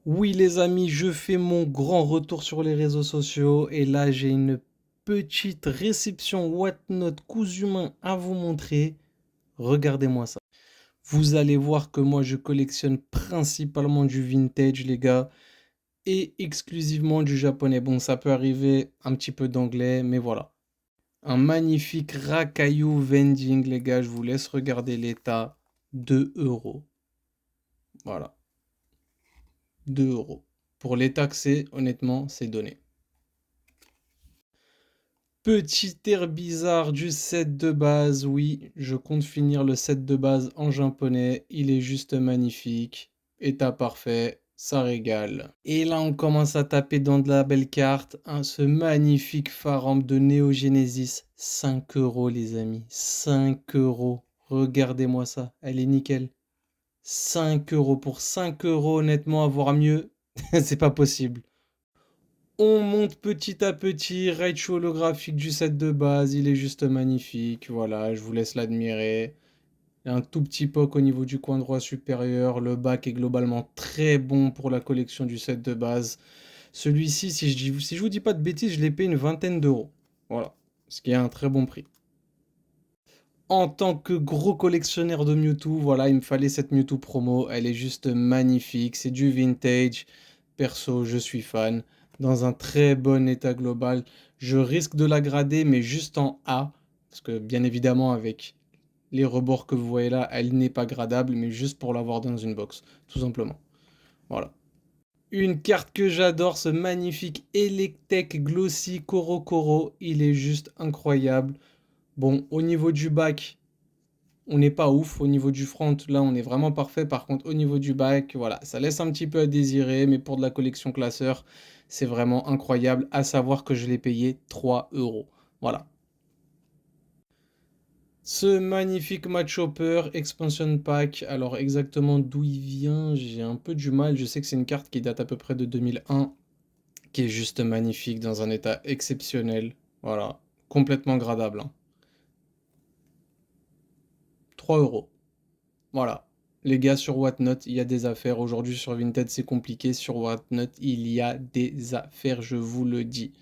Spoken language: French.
Oui les amis, je fais mon grand retour sur les réseaux sociaux et là j'ai une petite réception Whatnot cousu main à vous montrer. Regardez-moi ça. Vous allez voir que moi je collectionne principalement du vintage les gars et exclusivement du japonais. Bon, ça peut arriver un petit peu d'anglais, mais voilà. Un magnifique racaillou vending les gars, je vous laisse regarder l'état. 2 euros. Voilà, 2 euros. Pour l'état que c'est, honnêtement, c'est donné. Petit air bizarre du set de base, oui, je compte finir le set de base en japonais, il est juste magnifique, état parfait, ça régale. Et là on commence à taper dans de la belle carte, hein, ce magnifique Pharambe de Neo Genesis, 5 euros les amis, 5 euros, regardez-moi ça, elle est nickel. 5 euros pour 5 euros, honnêtement, avoir mieux, c'est pas possible. On monte petit à petit, Raichu holographique du set de base, il est juste magnifique, voilà, je vous laisse l'admirer. Il y a un tout petit poke au niveau du coin droit supérieur, le bac est globalement très bon pour la collection du set de base. Celui-ci, si je vous dis pas de bêtises, je l'ai payé une vingtaine d'euros. Voilà, ce qui est un très bon prix. En tant que gros collectionneur de Mewtwo, voilà, il me fallait cette Mewtwo promo, elle est juste magnifique, c'est du vintage. Perso, je suis fan. Dans un très bon état global. Je risque de la grader, mais juste en A. Parce que bien évidemment, avec les rebords que vous voyez là, elle n'est pas gradable, mais juste pour l'avoir dans une box. Tout simplement. Voilà. Une carte que j'adore, ce magnifique Electek Glossy Koro Koro. Il est juste incroyable. Bon, au niveau du bac, on n'est pas ouf. Au niveau du front, là, on est vraiment parfait. Par contre, au niveau du back, voilà, ça laisse un petit peu à désirer. Mais pour de la collection classeur, c'est vraiment incroyable. À savoir que je l'ai payé 3 euros. Voilà. Ce magnifique match hopper, expansion pack. Alors, exactement d'où il vient, j'ai un peu du mal. Je sais que c'est une carte qui date à peu près de 2001, qui est juste magnifique, dans un état exceptionnel. Voilà. Complètement gradable, hein. 3 euros. Voilà. Les gars, sur Whatnot, il y a des affaires. Aujourd'hui, sur Vinted, c'est compliqué. Sur Whatnot, il y a des affaires, je vous le dis.